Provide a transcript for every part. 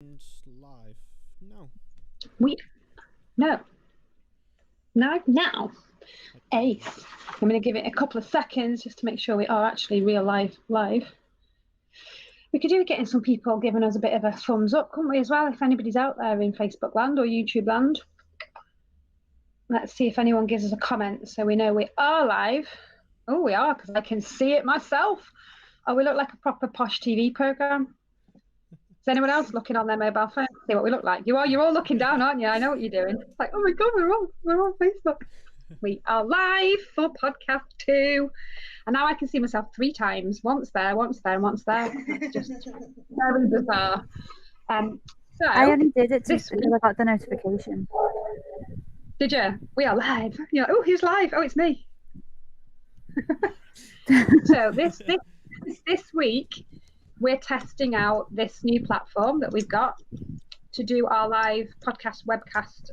It's live. No. We no. Now. Ace. I'm going to give it a couple of seconds just to make sure we are actually real live. We could do with getting some people giving us a bit of a thumbs up, couldn't we, as well, if anybody's out there in Facebook land or YouTube land. Let's see if anyone gives us a comment so we know we are live. Oh, we are, because I can see it myself. Oh, we look like a proper posh TV programme. Is anyone else looking on their mobile phone to see what we look like? You're all looking down, aren't you? I know what you're doing. It's like, oh my God, we're on Facebook. We are live for podcast 2. And now I can see myself 3 times. Once there, once there, and once there. It's just very bizarre. So I only did it just because I got the notification. Did you? We are live. You're like, oh, who's live? Oh, it's me. So this week, we're testing out this new platform that we've got to do our live podcast webcast,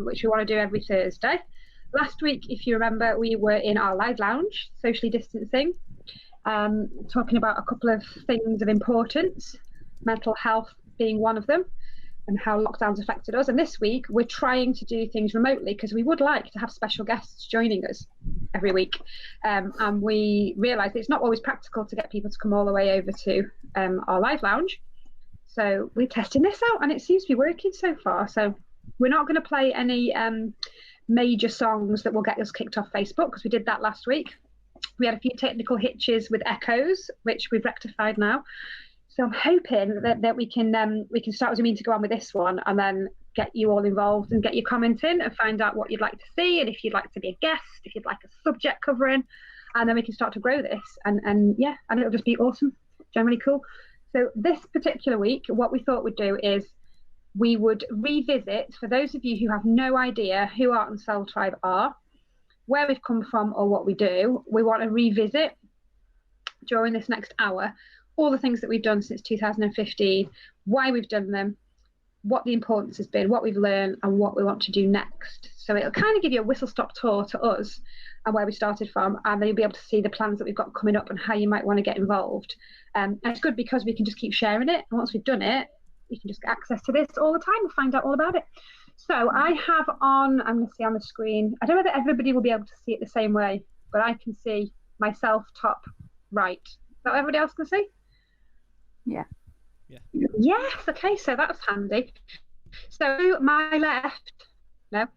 which we want to do every Thursday. Last week, if you remember, we were in our live lounge, socially distancing, talking about a couple of things of importance, mental health being one of them, and how lockdowns affected us. And this week, we're trying to do things remotely because we would like to have special guests joining us every week. And we realised it's not always practical to get people to come all the way over to our live lounge. So we're testing this out and it seems to be working so far. So we're not going to play any major songs that will get us kicked off Facebook because we did that last week. We had a few technical hitches with echoes, which we've rectified now. So I'm hoping that we can start as we mean to go on with this one and then get you all involved and get your comment in and find out what you'd like to see and if you'd like to be a guest, if you'd like a subject covering, and then we can start to grow this and it'll just be awesome, generally cool. So this particular week, what we thought we'd do is we would revisit, for those of you who have no idea who Art&Soul Tribe are, where we've come from or what we do, we want to revisit during this next hour all the things that we've done since 2015, why we've done them, what the importance has been, what we've learned, and what we want to do next. So it'll kind of give you a whistle-stop tour to us and where we started from, and then you'll be able to see the plans that we've got coming up and how you might want to get involved. And it's good because we can just keep sharing it, and once we've done it, you can just get access to this all the time and find out all about it. So I have on, I'm going to see on the screen, I don't know whether everybody will be able to see it the same way, but I can see myself top right. Is that what everybody else can see? Yeah. Yes, okay, so that's handy. So my left, no,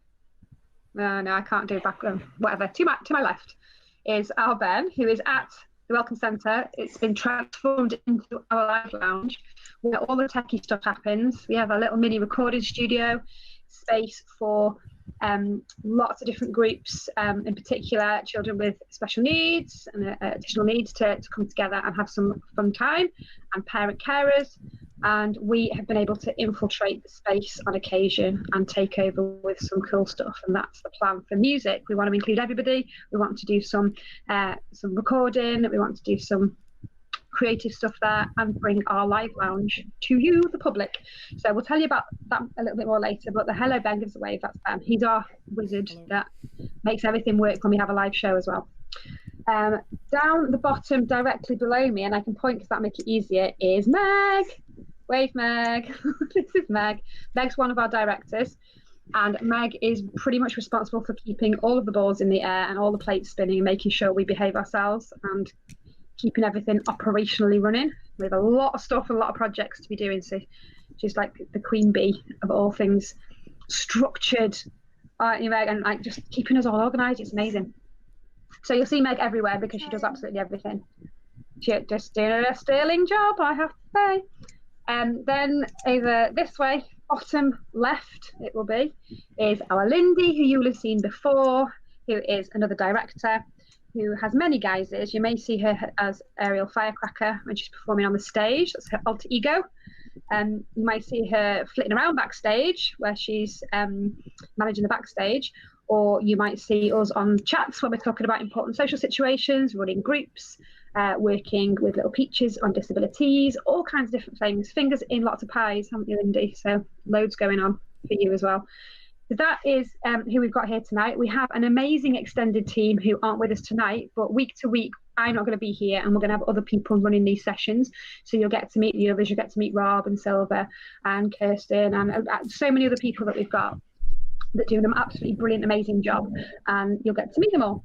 I can't do back, whatever, to my left is our Ben, who is at the Welcome Centre. It's been transformed into our live lounge where all the techie stuff happens. We have a little mini recording studio, space for lots of different groups, in particular children with special needs and additional needs to come together and have some fun time, and parent carers. And we have been able to infiltrate the space on occasion and take over with some cool stuff. And that's the plan for music. We want to include everybody. We want to do some recording. We want to do some creative stuff there and bring our live lounge to you, the public. So we'll tell you about that a little bit more later. But the hello Ben gives a wave. That's Ben. He's our wizard that makes everything work when we have a live show as well. Down the bottom, directly below me, and I can point because that'll make it easier, is Meg. Wave, Meg. This is Meg. Meg's one of our directors, and Meg is pretty much responsible for keeping all of the balls in the air and all the plates spinning and making sure we behave ourselves and keeping everything operationally running. We have a lot of stuff and a lot of projects to be doing, so she's like the queen bee of all things structured, aren't you, Meg? And like just keeping us all organised. It's amazing. So you'll see Meg everywhere because she does absolutely everything. She's just doing a sterling job, I have to say. Then over this way, bottom left it will be, is our Lindy, who you will have seen before, who is another director who has many guises. You may see her as Ariel Firecracker when she's performing on the stage. That's her alter ego. You might see her flitting around backstage where she's managing the backstage, or you might see us on chats when we're talking about important social situations, running groups, working with little peaches on disabilities, all kinds of different things. Fingers in lots of pies, haven't you, Lindy? So loads going on for you as well. So that is who we've got here tonight. We have an amazing extended team who aren't with us tonight, but week to week, I'm not going to be here, and we're going to have other people running these sessions. So you'll get to meet the others. You'll get to meet Rob and Silver and Kirsten and so many other people that we've got that do an absolutely brilliant, amazing job, and you'll get to meet them all.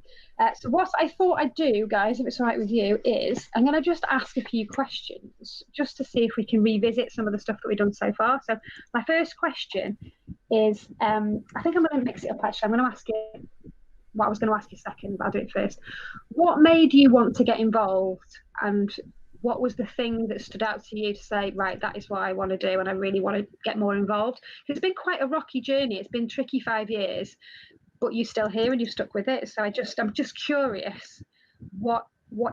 So what I thought I'd do, guys, if it's all right with you, is I'm going to just ask a few questions just to see if we can revisit some of the stuff that we've done so far. So my first question is, I think I'm going to mix it up actually. I'm going to ask you what I was going to ask you second, but I'll do it first. What made you want to get involved, and what was the thing that stood out to you to say, right, that is what I want to do and I really want to get more involved? It's been quite a rocky journey. It's been tricky 5 years, but you're still here and you've stuck with it. So I'm just curious, what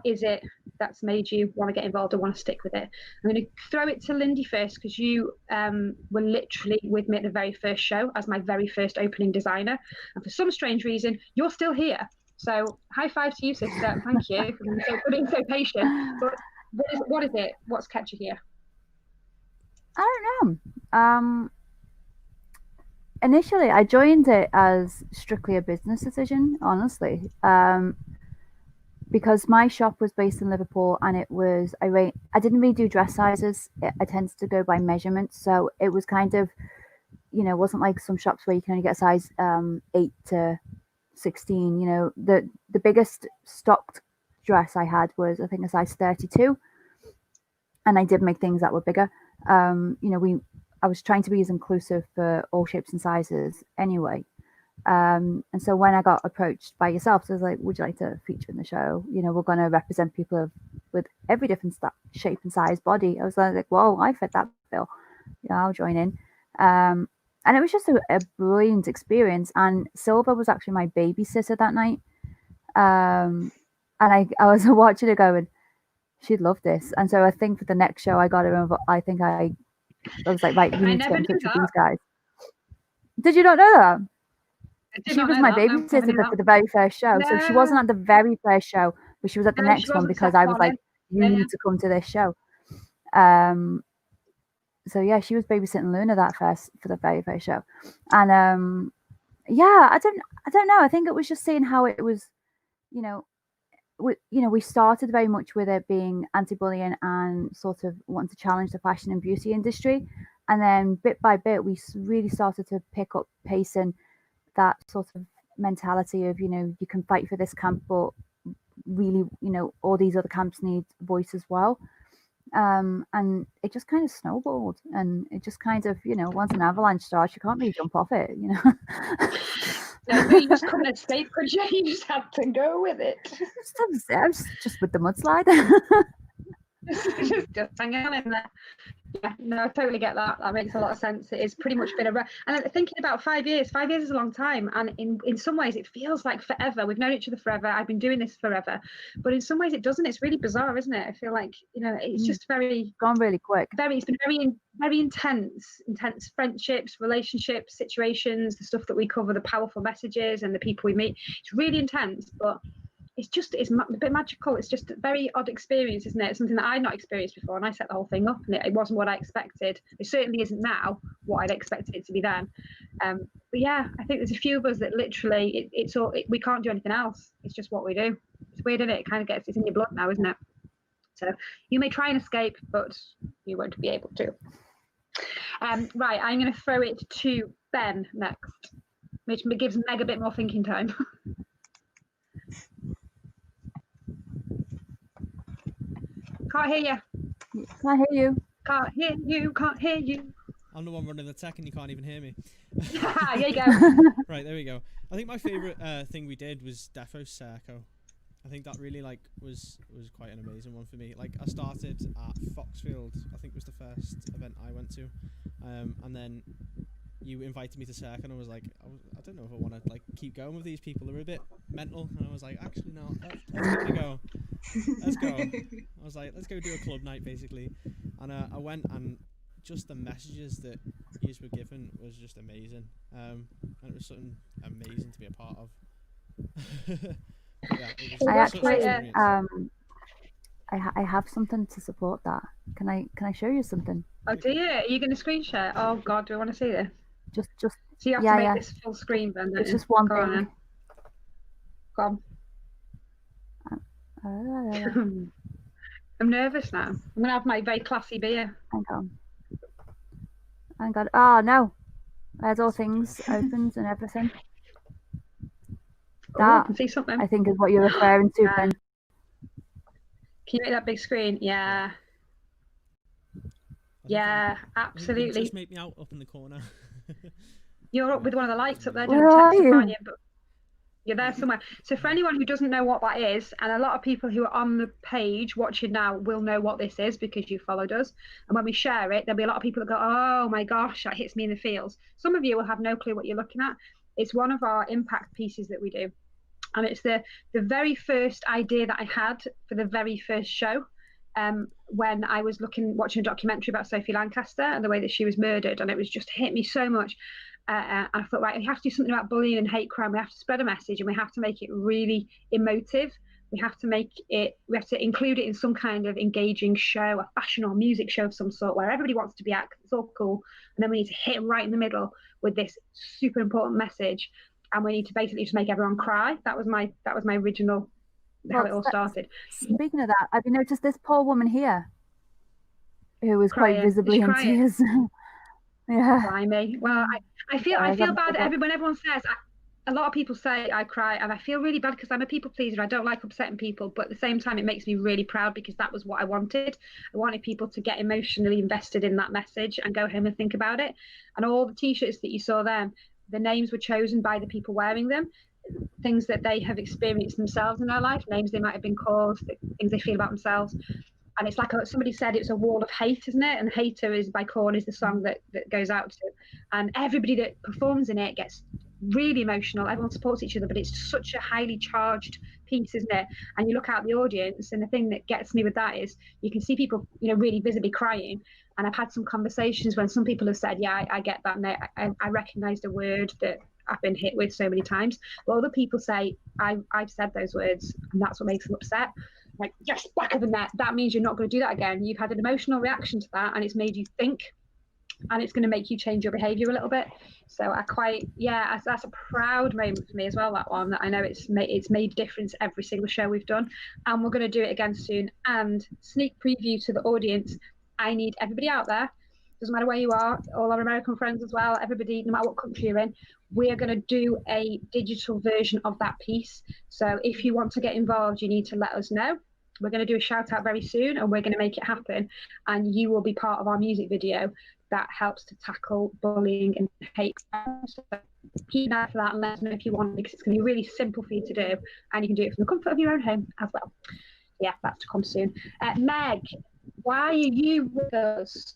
is it that's made you want to get involved and want to stick with it? I'm going to throw it to Lindy first, because you were literally with me at the very first show as my very first opening designer. And for some strange reason, you're still here. So high five to you, sister. Thank you for being so patient. But what is it? What's kept you here? I don't know. Initially, I joined it as strictly a business decision, honestly, because my shop was based in Liverpool, and it was I didn't really do dress sizes. I tended to go by measurements, so it was kind of, it wasn't like some shops where you can only get a size 8 to 16. The biggest stocked dress I had was, I think, a size 32, and I did make things that were bigger. I was trying to be as inclusive for all shapes and sizes anyway. And so when I got approached by yourself, I was like, would you like to feature in the show? We're going to represent people with every different shape and size body. I was like, whoa, I fit that bill. I'll join in. And it was just a brilliant experience. And Silver was actually my babysitter that night. And I was watching her going, she'd love this. And so I think for the next show, I got her involved. I think I was like, right, you need to get in touch with these guys. Did you not know that? She was my babysitter for the very first show. No. So she wasn't at the very first show, but she was at the next one, because I was like, you need to come to this show. So yeah, she was babysitting Luna for the very first show. And I don't know. I think it was just seeing how it was, we started very much with it being anti-bullying and sort of wanting to challenge the fashion and beauty industry. And then bit by bit, we really started to pick up pace in that sort of mentality of, you can fight for this camp, but really, all these other camps need voice as well. And it just kind of snowballed, and it just kind of, once an avalanche starts, you can't really jump off it, No, you just couldn't escape, could you? You just had to go with it. Just with the mudslide. just hanging on in there. Yeah, no, I totally get that. That makes a lot of sense. It is pretty much been and thinking about 5 years. 5 years is a long time, and in some ways it feels like forever. We've known each other forever. I've been doing this forever, but in some ways it doesn't. It's really bizarre, isn't it? I feel like it's just gone really quick. It's been very intense friendships, relationships, situations, the stuff that we cover, the powerful messages, and the people we meet. It's really intense, but it's a bit magical. It's just a very odd experience, isn't it? It's something that I'd not experienced before, and I set the whole thing up, and it wasn't what I expected. It certainly isn't now what I'd expected it to be then. But yeah, I think there's a few of us that literally we can't do anything else. It's just what we do. It's weird, isn't it? It kind of it's in your blood now, isn't it? So you may try and escape, but you won't be able to. Right, I'm going to throw it to Ben next, which gives Meg a bit more thinking time. Can't hear you. Can't hear you. Can't hear you. Can't hear you. I'm the one running the tech and you can't even hear me. There you go. Right, there we go. I think my favourite thing we did was Defo Circo. I think that really was quite an amazing one for me. Like, I started at Foxfield, I think was the first event I went to. And then you invited me to Circo, and I was like, I don't know if I want to keep going with these people. They're a bit mental. And I was like, actually no, let's give it a go. Let's go. I was like, let's go do a club night basically. And I went, and just the messages that you were given was just amazing. And it was something amazing to be a part of. Yeah, I actually I have something to support that. Can I show you something? Oh dear, are you going to screen share? Oh god, do I want to see this? Just so you have to make this full screen then. It's just one thing. Go on. I'm nervous now. I'm going to have my very classy beer. Hang on. Hang on. Oh, no. There's all things opened and everything. Oh, I That, can see something. I think, is what you're referring to, Yeah. Ben. Can you make that big screen? Yeah. Yeah, absolutely. Just make me out up in the corner. You're up with one of the lights up there, Where doing are text, you? aren't you? But you're there somewhere. So for anyone who doesn't know what that is, and a lot of people who are on the page watching now will know what this is because you followed us. And when we share it, there'll be a lot of people that go, oh my gosh, that hits me in the feels. Some of you will have no clue what you're looking at. It's one of our impact pieces that we do. And it's the very first idea that I had for the very first show. When I was watching a documentary about Sophie Lancaster and the way that she was murdered, and it was just hit me so much. I thought, right, we have to do something about bullying and hate crime. We have to spread a message, and we have to make it really emotive. We have to include it in some kind of engaging show, a fashion or music show of some sort, where everybody wants to be at. It's all cool, and then we need to hit them right in the middle with this super important message, and we need to basically just make everyone cry. That was my original how it all started. Speaking of that, have you noticed this poor woman here, who was quite Crying. visibly in tears? Yeah. Blimey. Well, I feel bad when everyone says. A lot of people say I cry, and I feel really bad because I'm a people pleaser. I don't like upsetting people, but at the same time, it makes me really proud because that was what I wanted. I wanted people to get emotionally invested in that message and go home and think about it. And all the T-shirts that you saw then, the names were chosen by the people wearing them, things that they have experienced themselves in their life, names they might have been called, things they feel about themselves. And it's like somebody said, it's a wall of hate, isn't it? And Hater is by Korn is the song that goes out to. And everybody that performs in it gets really emotional. Everyone supports each other, but it's such a highly charged piece, isn't it? And you look out the audience, and the thing that gets me with that is you can see people, really visibly crying. And I've had some conversations when some people have said, yeah, I get that. And I recognized a word that I've been hit with so many times. But other people say, I've said those words, and that's what makes them upset. Like, yes, back of the net. That means you're not going to do that again. You've had an emotional reaction to that, and it's made you think, and it's going to make you change your behaviour a little bit. So that's a proud moment for me as well. That one, that I know it's made a difference every single show we've done, and we're going to do it again soon. And sneak preview to the audience. I need everybody out there. Doesn't matter where you are, all our American friends as well. Everybody, no matter what country you're in, we are going to do a digital version of that piece. So if you want to get involved, you need to let us know. We're going to do a shout out very soon, and we're going to make it happen. And you will be part of our music video that helps to tackle bullying and hate. So keep an eye for that and let us know if you want, because it's going to be really simple for you to do, and you can do it from the comfort of your own home as well. Yeah, that's to come soon. Meg, why are you with us?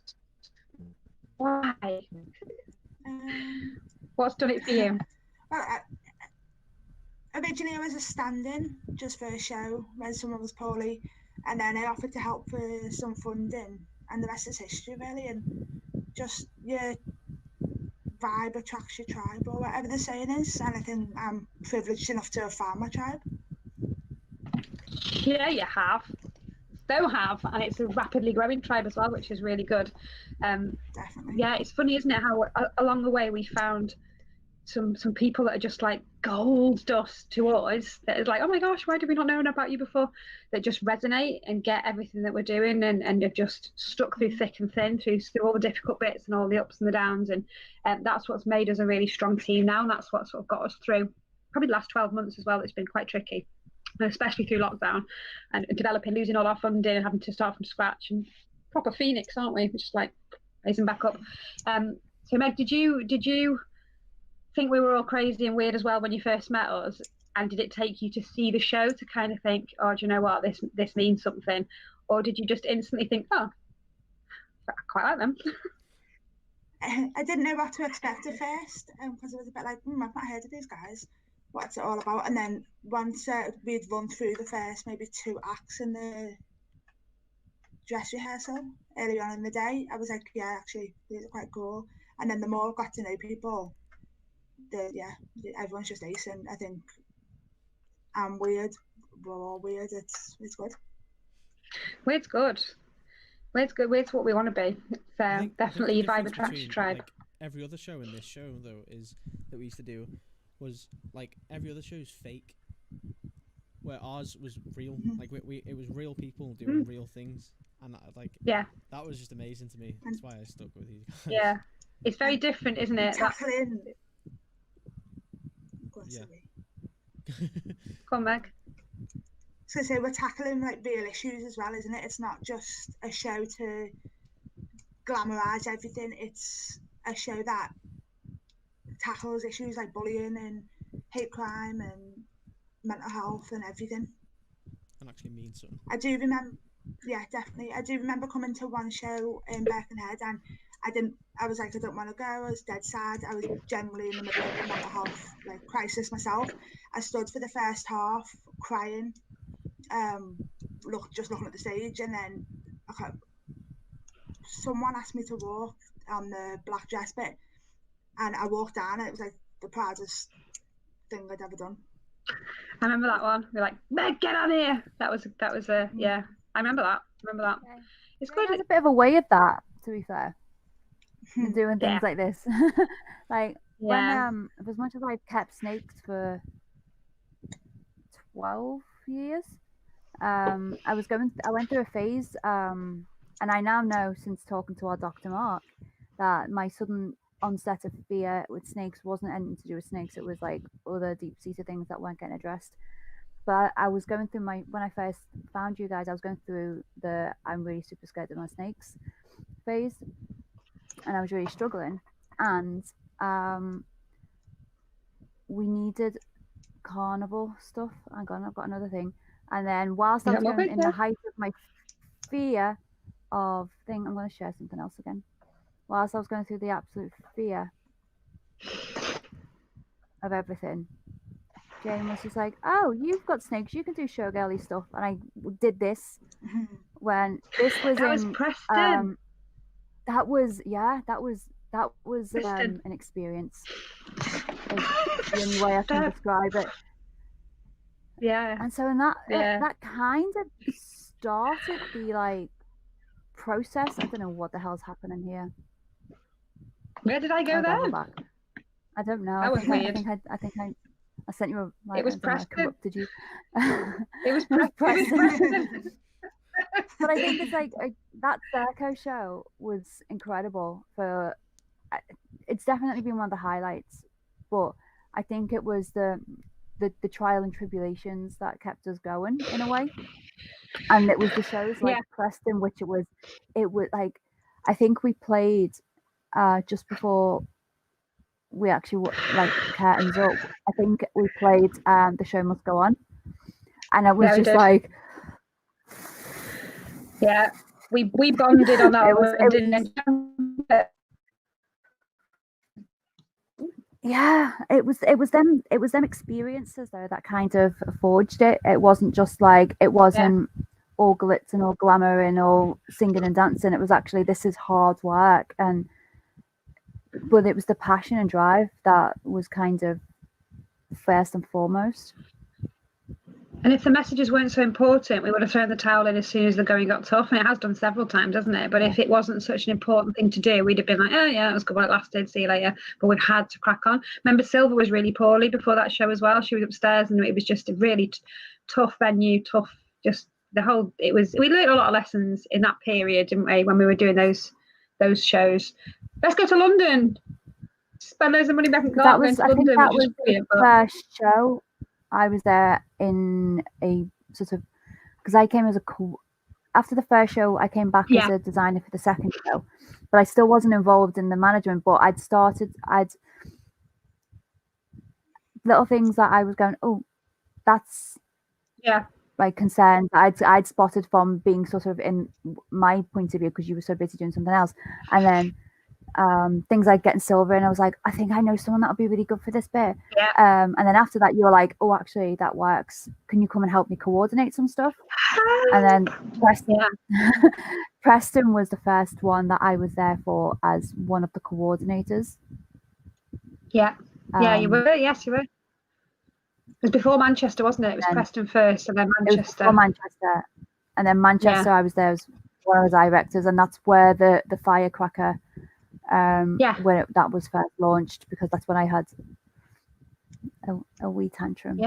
Why? What's done it for you? Well, originally I was a stand-in just for a show when someone was poorly, and then I offered to help for some funding, and the rest is history really. And just your vibe attracts your tribe, or whatever the saying is, and I think I'm privileged enough to have found my tribe. Yeah, you have. So have, and it's a rapidly growing tribe as well, which is really good. Definitely. Yeah, it's funny, isn't it, how along the way we found some people that are just like gold dust to us, that is like, oh my gosh, why did we not know about you before, that just resonate and get everything that we're doing, and have just stuck through thick and thin, through all the difficult bits and all the ups and the downs, and that's what's made us a really strong team now, and that's what sort of got us through probably the last 12 months as well. It's been quite tricky, especially through lockdown and losing all our funding and having to start from scratch, and proper phoenix, aren't we? We're just like raising back up. So Meg, did you think we were all crazy and weird as well when you first met us? And did it take you to see the show to kind of think, oh, do you know what, this means something? Or did you just instantly think, oh, I quite like them? I didn't know what to expect at first, because I was a bit like, I've not heard of these guys. What's it all about? And then once we'd run through the first maybe 2 acts in the dress rehearsal earlier on in the day, I was like, yeah, actually, these are quite cool. And then the more I got to know people, everyone's just ace, and I think I'm weird. We're all weird. It's good. Weird's good. Weird's good. Weird's what we want to be. It's definitely vibe attracts your tribe. Like, every other show in this show though is that we used to do was like every other show is fake. where ours was real. Mhm. Like it was real people doing real things, and Yeah. that was just amazing to me. That's why I stuck with you guys. Yeah. It's very different, isn't it? Tackling. Go on, Yeah. sorry. Come on, Meg. So we're tackling like real issues as well, isn't it? It's not just a show to glamorize everything. It's a show that tackles issues like bullying and hate crime and mental health and everything. And actually means something. I do remember, yeah, definitely. I do remember coming to one show in Birkenhead, and I was like, I don't want to go. I was dead sad. I was generally in the middle of a mental health like crisis myself. I stood for the first half crying, just looking at the stage, and then someone asked me to walk on the black dress bit, and I walked down, and it was like the proudest thing I'd ever done. I remember that one. We're like, Meg, get on here. That was yeah. I remember that. Yeah. It's He good. has a bit of a way of that, to be fair, in doing Yeah. things like this. Like Yeah. when as much as I've kept snakes for 12 years, I went through a phase, and I now know, since talking to our Dr. Mark, that my sudden onset of fear with snakes wasn't anything to do with snakes. It was like other deep-seated things that weren't getting addressed. But I was going through when I first found you guys, I was going through the I'm really super scared of my snakes phase, and I was really struggling. And we needed carnival stuff. Hang on, I've got another thing. And then whilst I was going in the height of my fear of thing, I'm going to share something else again. Whilst I was going through the absolute fear of everything, Jane was just like, "Oh, you've got snakes. You can do showgirly stuff." And I did this when this was That was in Preston. that was an experience. Is the only way I can describe it. Yeah. And so in that that kind of started the like process. I don't know what the hell's happening here. Where did I go then? Back. I don't know. That was weird. I think I sent you a like, it was Preston. I corrupted you. It was Preston. But I think it's like that Circo show was incredible. It's definitely been one of the highlights, but I think it was the trial and tribulations that kept us going in a way. And it was the shows like Preston, which it was like, I think we played just before we actually like curtains up. I think we played The Show Must Go On, and it was just like, yeah, we bonded on that one. Yeah, it was them experiences though that kind of forged it. It wasn't just like, it wasn't all glitz and all glamour and all singing and dancing. It was actually, this is hard work, but it was the passion and drive that was kind of first and foremost. And if the messages weren't so important, we would have thrown the towel in as soon as the going got tough. And it has done several times, hasn't it? But if it wasn't such an important thing to do, we'd have been like, oh yeah, it was good while it lasted, see you later. But we've had to crack on. Remember, Silver was really poorly before that show as well. She was upstairs, and it was just a really tough venue, just the whole, we learned a lot of lessons in that period, didn't we, when we were doing those shows. Let's go to London. Spend loads of money back in London. I think that was the first show I was there in a sort of, because I came as after the first show, I came back as a designer for the second show, but I still wasn't involved in the management. But I'd little things that I was going, oh, that's like concerns I'd spotted from being sort of in my point of view, because you were so busy doing something else, and then things like getting Silver, and I was like, I think I know someone that'll be really good for this bit. And then after that, you were like, oh, actually that works, can you come and help me coordinate some stuff? And then Preston was the first one that I was there for as one of the coordinators. You were. Yes, you were. It was before Manchester, wasn't it? It was Preston first, and then Manchester. And then Manchester, I was there as one of the directors, and that's where the firecracker when that was first launched, because that's when I had a wee tantrum.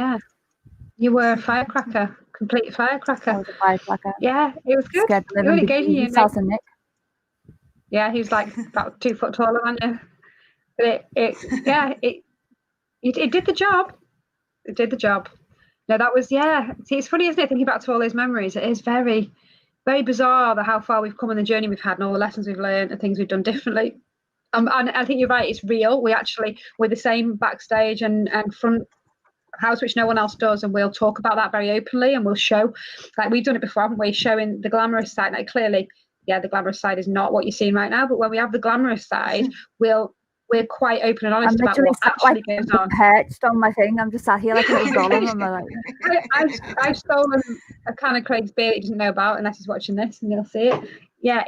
You were a firecracker, complete firecracker. I was a firecracker. Yeah, it was good. Scared to live Really in engaging you. house and Nick. Yeah, he was like about 2 foot taller than you. But it did the job. It did the job. No, that was, yeah. See, it's funny, isn't it, thinking back to all those memories. It is very, very bizarre how far we've come on the journey we've had and all the lessons we've learned and things we've done differently. And I think you're right, it's real. We're the same backstage and front house, which no one else does, and we'll talk about that very openly, and we'll show, like we've done it before, haven't we, showing the glamorous side. Like clearly, yeah, the glamorous side is not what you're seeing right now, but when we have the glamorous side, we're quite open and honest about what actually goes on. Perched on my thing. I'm just sat here like a little golem. I've stolen a can of Craig's beer he doesn't know about unless he's watching this, and he'll see it. Yeah,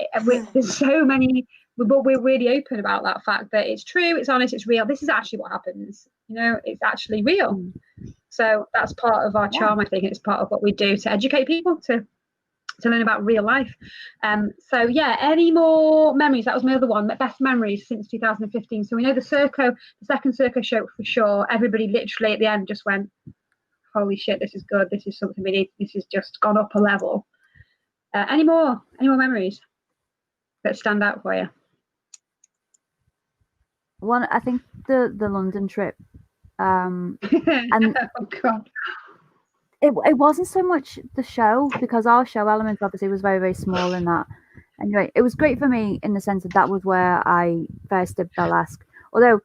there's so many, but we're really open about that fact that it's true, it's honest, it's real. This is actually what happens. You know, it's actually real. So that's part of our charm, I think. It's part of what we do to educate people, to learn about real life. So yeah, any more memories? That was my other one, best memories since 2015. So we know the second Circo show for sure. Everybody literally at the end just went, holy shit, this is good. This is something we need. This has just gone up a level. Any more memories that stand out for you? One, I think the London trip. And oh God. It wasn't so much the show, because our show element obviously was very, very small in that. Anyway, it was great for me in the sense that was where I first did burlesque. Although,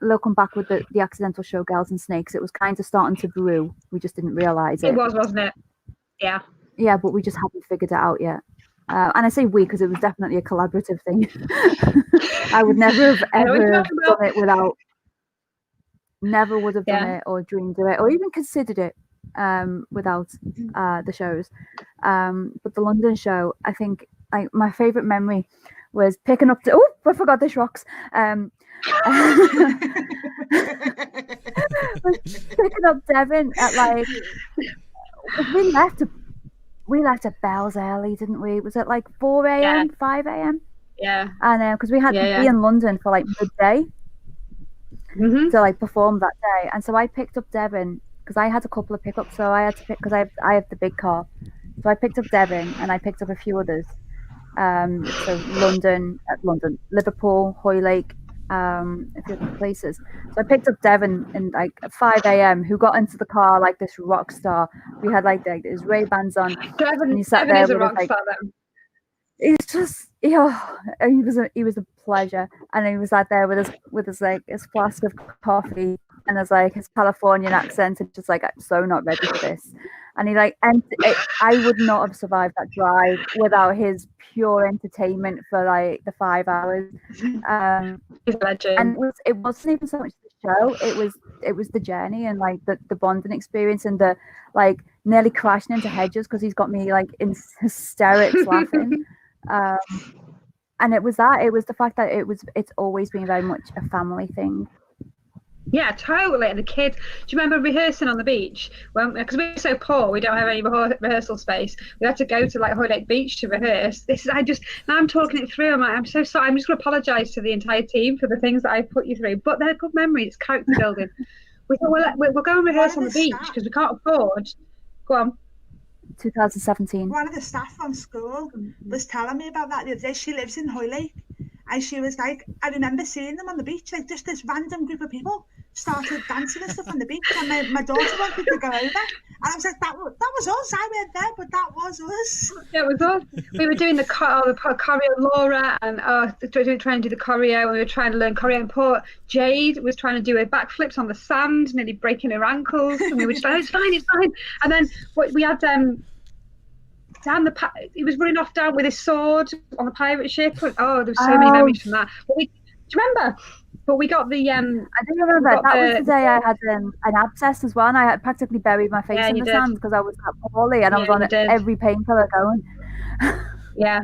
looking back with the accidental show Girls and Snakes, it was kind of starting to brew. We just didn't realise it. It was, wasn't it? Yeah. Yeah, but we just hadn't figured it out yet. And I say we because it was definitely a collaborative thing. I would never have ever done it without. Never would have done it or dreamed of it or even considered it without the shows. But the London show, I think my favourite memory was picking up. I forgot this rocks. Picking up Devin at like we left at Bells early, didn't we? Was it like 4 a.m., 5 a.m.? Yeah. And because we had to be in London for like midday to like perform that day. And so I picked up Devin because I had a couple of pickups. So I had to pick, because I have the big car. So I picked up Devin and I picked up a few others. So London, Liverpool, Hoylake, a few other places. So I picked up Devin in like at 5 a.m. who got into the car like this rock star. We had like his Ray-Bans on. Devin, and he sat Devin there is a with rock his, star then. He's just he was a pleasure, and he was out there with his flask of coffee and his Californian accent, and just like, I'm so not ready for this. And I would not have survived that drive without his pure entertainment for like the 5 hours. He's a legend. And it wasn't even so much the show; it was the journey and like the bonding experience and the like nearly crashing into hedges because he's got me like in hysterics laughing. And it was the fact that it's always been very much a family thing. Yeah, totally. And the kids, do you remember rehearsing on the beach? Well, because we're so poor, we don't have any rehearsal space. We had to go to like Hoylake Beach to rehearse. Now I'm talking it through. I'm so sorry. I'm just going to apologise to the entire team for the things that I put you through. But they're good memories. It's character building. We thought, we'll go and rehearse on the beach because we can't afford. Go on. 2017. One of the staff from school was telling me about that the other day. She lives in Hoylake, and she was like, I remember seeing them on the beach, like just this random group of people started dancing and stuff on the beach, and my daughter wanted to go over, and I was like, that was us. I went there, but that was us. Yeah, it was us. We were doing the choreo, Laura, and trying to do the choreo, and we were trying to learn choreo, and poor Jade was trying to do her backflips on the sand, nearly breaking her ankles, and we were just like, it's fine. And then we had he was running off down with his sword on the pirate ship. Oh, there were so many memories from that. But do you remember? But we got the I do remember that was the day I had an abscess as well, and I had practically buried my face in the sand because I was that poorly, and I was on every painkiller going. Yeah.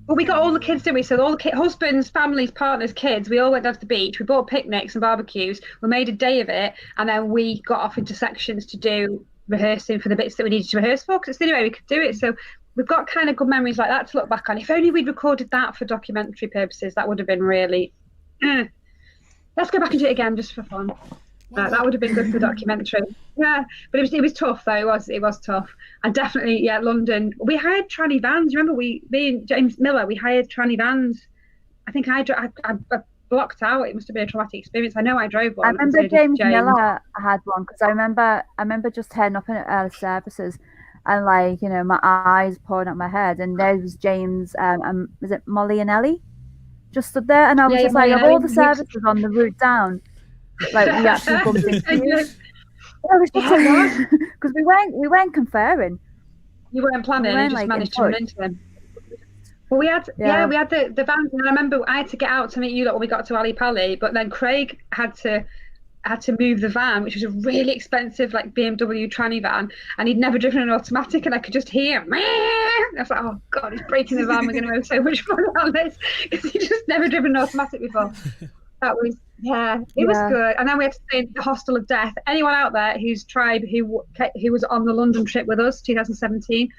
Well, we got all the kids, didn't we? So all the husbands, families, partners, kids, we all went down to the beach. We bought picnics and barbecues. We made a day of it, and then we got off into sections to do rehearsing for the bits that we needed to rehearse for, because it's the only way we could do it. So we've got kind of good memories like that to look back on. If only we'd recorded that for documentary purposes, that would have been really... Let's go back and do it again just for fun. That would have been good for documentary. Yeah, but it was tough though. It was tough, and definitely London. We hired tranny vans. Remember, me and James Miller, we hired tranny vans. I think I blocked out. It must have been a traumatic experience. I know I drove one. I remember James Miller had one because I remember just turning up in early services, and like my eyes pouring out my head, and there was James. Was it Molly and Ellie? Just stood there, and I was just like, of all the services on the route down, like we actually bumped into you. I was just because we weren't conferring. You weren't planning. You just managed to run into them. Well, we had the van, and I remember I had to get out to meet you when we got to Ali Pali, but then Craig had to move the van, which was a really expensive like BMW tranny van, and he'd never driven an automatic, and I could just hear him. I was like, oh god, he's breaking the van, we're going to have so much fun on this, because he just never driven an automatic before. That was it was good. And then we had to stay in the Hostel of Death. Anyone out there whose tribe who was on the London trip with us 2017,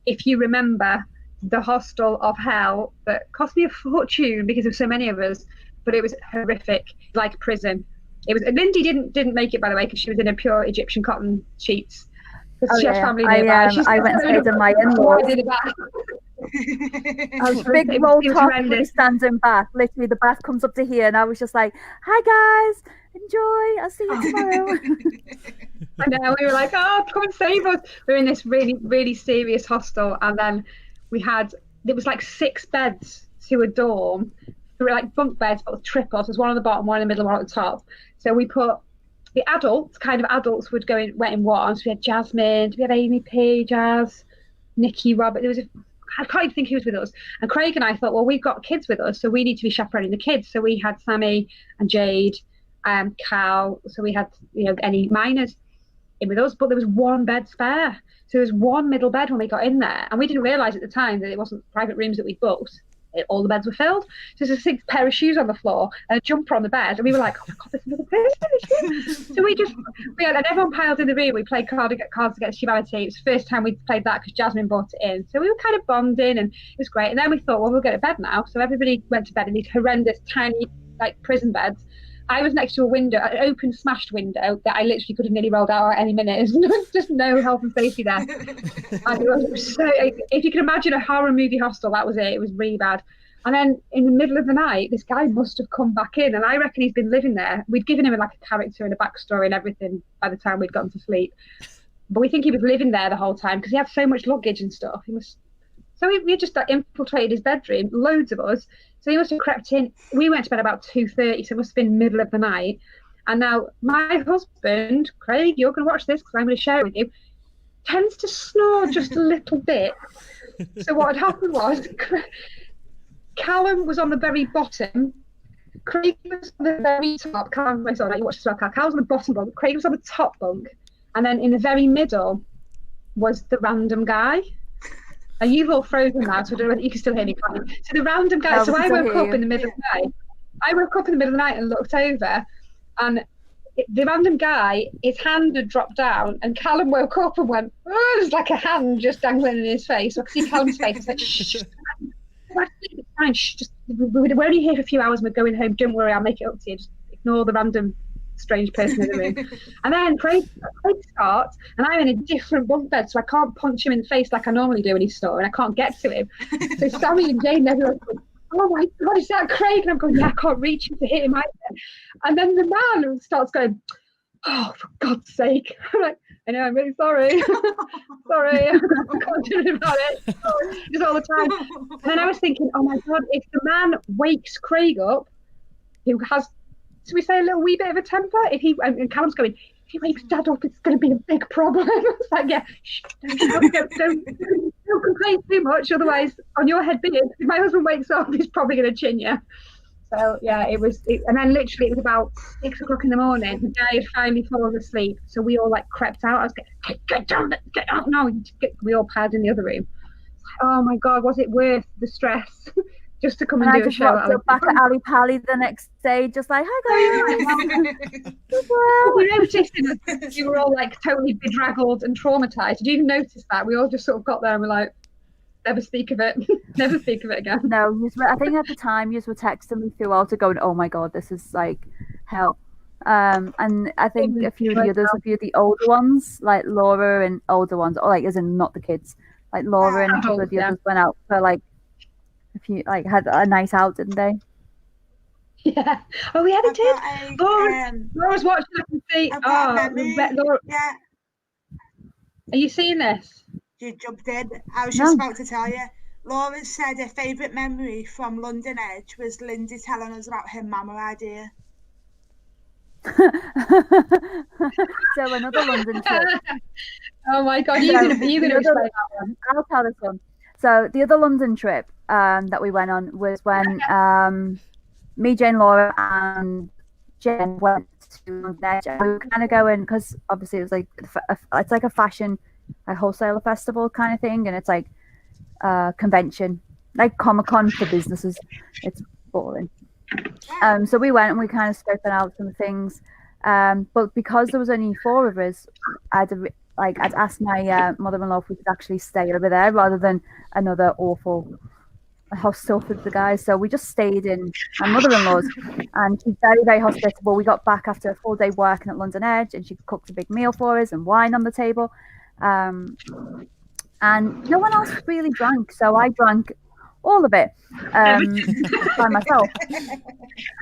if you remember the Hostel of Hell, that cost me a fortune because of so many of us, but it was horrific, like prison. It was. Lindy didn't make it, by the way, because she was in a pure Egyptian cotton sheets. Because she had family nearby. I went and stayed in my in-laws. Big roll top, standing back. Literally, the bath comes up to here, and I was just like, "Hi guys, enjoy. I'll see you tomorrow." I know. We were like, "Oh, come and save us." We were in this really, really serious hostel, and then it was like 6 beds to a dorm. They were like bunk beds, but with triples. There's one on the bottom, one in the middle, one at the top. So we put the adults went in one. So we had Jasmine, we had Amy P, Jazz, Nikki, Robert. I can't even think who was with us. And Craig and I thought, well, we've got kids with us, so we need to be chaperoning the kids. So we had Sammy and Jade, Cal. So we had any minors in with us, but there was 1 bed spare. So there was 1 middle bed when we got in there, and we didn't realise at the time that it wasn't private rooms that we booked. All the beds were filled. So there's a 6 pair of shoes on the floor and a jumper on the bed, and we were like, oh my god, there's another person. So and everyone piled in the room. We played Cards Against Humanity. It was the first time we played that because Jasmine brought it in. So we were kind of bonding, and it was great. And then we thought, well, we'll go to bed now. So everybody went to bed in these horrendous tiny like prison beds. I was next to a window, an open, smashed window that I literally could have nearly rolled out at any minute. There's just no health and safety there. And it was so, if you can imagine a horror movie hostel, that was it. It was really bad. And then in the middle of the night, this guy must have come back in, and I reckon he's been living there. We'd given him like a character and a backstory and everything by the time we'd gotten to sleep. But we think he was living there the whole time because he had so much luggage and stuff. So we just infiltrated his bedroom, loads of us. So he must have crept in. We went to bed about 2:30, so it must have been middle of the night. And now my husband, Craig, you're going to watch this because I'm going to share it with you, tends to snore just a little bit. So what had happened was Callum was on the very bottom. Craig was on the very top. Callum was on the bottom bunk. Craig was on the top bunk. And then in the very middle was the random guy. And you've all frozen now, so I don't know whether you can still hear me, can't you? So the random guy, so I woke up in the middle of the night. I woke up in the middle of the night and looked over, and the random guy, his hand had dropped down, and Callum woke up and went, oh, there's like a hand just dangling in his face. So I could see Callum's face. I was like, shh. It's fine, shh, we're only here for a few hours and we're going home. Don't worry, I'll make it up to you. Just ignore the random strange person in the room. And then Craig starts, and I'm in a different bunk bed, so I can't punch him in the face like I normally do when he's snoring. I can't get to him. So Sammy and Jane never go, oh my god, is that Craig? And I'm going, yeah, I can't reach him to hit him either. And then the man starts going, oh, for God's sake. I'm like, I know, I'm really sorry. Sorry, I can't do anything about it. Just all the time. And then I was thinking, oh my god, if the man wakes Craig up, who has, so we say, a little wee bit of a temper, and Callum's going, if he wakes Dad up, it's going to be a big problem. It's like, yeah, shh, don't complain too much, otherwise on your head being, if my husband wakes up, he's probably going to chin you. So yeah, and then literally it was about 6 o'clock in the morning. The guy had finally fallen asleep, so we all like crept out. I was going, get down, get out now. We all piled in the other room. Oh my God, was it worth the stress? Just to come and do a show. I just back at Ali Pali the next day, just like, hi guys. We noticed that you were all like totally bedraggled and traumatized. Did you even notice that? We all just sort of got there and were like, never speak of it. Never speak of it again. No, I think at the time you were texting me throughout to going, oh my God, this is like hell. And I think a few of the older ones, like Laura and older ones, or like as in not the kids, like Laura and a couple of the others went out for like a few, like had a night out, didn't they? Yeah. Oh, yeah, they did. Laura's watching. I can see. Laura. Yeah. Are you seeing this? You jumped in. I was just about to tell you. Laura said her favourite memory from London Edge was Lindsay telling us about her mama idea. So another London trip. Oh my God, you're gonna explain that one. I'll tell this one. So the other London trip that we went on was when me, Jane, Laura, and Jen went to London Edge. And we were kind of going because obviously it was like it's like a fashion, a wholesaler festival kind of thing, and it's like convention, like Comic-Con for businesses. It's boring. So we went and we kind of scoping out some things, but because there was only 4 of us, I'd asked my mother-in-law if we could actually stay over there rather than another awful hostel for the guys. So we just stayed in my mother-in-law's, and she's very, very hospitable. We got back after a full day working at London Edge, and she cooked a big meal for us and wine on the table. And no one else really drank, so I drank all of it by myself.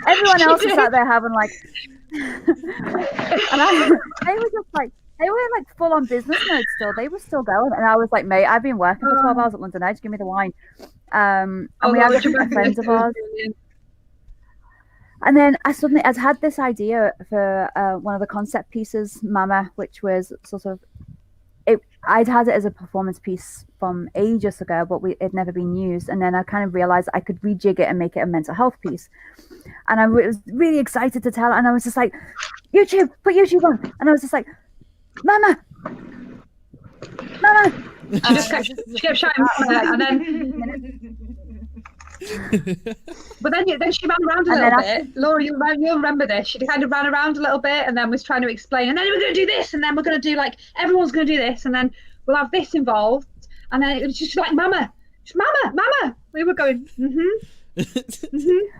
Everyone else was sat there having like, and they were like full on business mode still. They were still going, and I was like, mate, I've been working for 12 hours at London Edge. Give me the wine. And we had a friend of ours. And then I'd had this idea for one of the concept pieces, Mama, which was sort of I'd had it as a performance piece from ages ago, but it had never been used. And then I kind of realized I could rejig it and make it a mental health piece. And I was really excited to tell. And I was just like, YouTube, put YouTube on. And I was just like, Mama. She kept shouting, and then. But then she ran around a little bit. Laura, you'll remember this. She kind of ran around a little bit and then was trying to explain. And then we're going to do this, and then we're going to do like everyone's going to do this, and then we'll have this involved. And then it was just like Mama. We were going.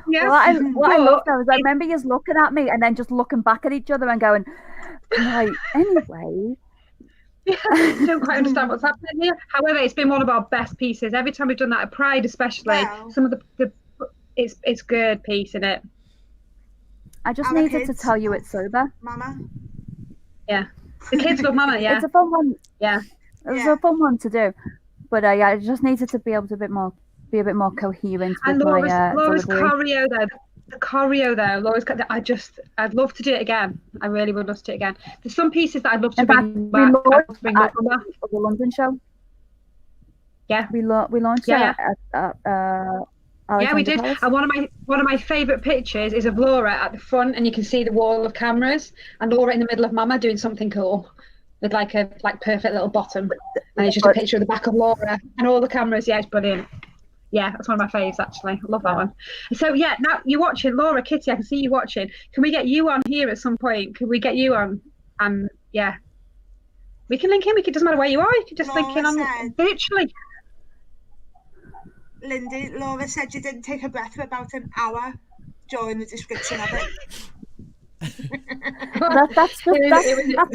Yeah. What I loved was I remember you looking at me and then just looking back at each other and going, right. Anyway. I don't quite understand what's happening here. However, it's been one of our best pieces. Every time we've done that at Pride, especially, some of the it's good piece, isn't it? I just needed to tell you it's sober. Mama. Yeah, the kids love Mama. Yeah, it's a fun one. Yeah, it was a fun one to do, but I just needed to be able to be a bit more coherent. And with Laura's delivery. choreo though. The choreo though, I'd love to do it again. I really would love to do it again. There's some pieces that I'd love to bring back. The London show. Yeah, we launched it at yeah, we did. Palace. And one of my favourite pictures is of Laura at the front, and you can see the wall of cameras, and Laura in the middle of Mama doing something cool with like a perfect little bottom, and it's just a picture of the back of Laura and all the cameras. Yeah, it's brilliant. Yeah, that's one of my faves, actually. I love that one. So, yeah, now you're watching. Laura, Kitty, I can see you watching. Can we get you on here at some point? Can we get you on? Yeah. We can link in. It doesn't matter where you are. You can just link in on virtually. Lindy, Laura said you didn't take a breath for about an hour during the description of it. that's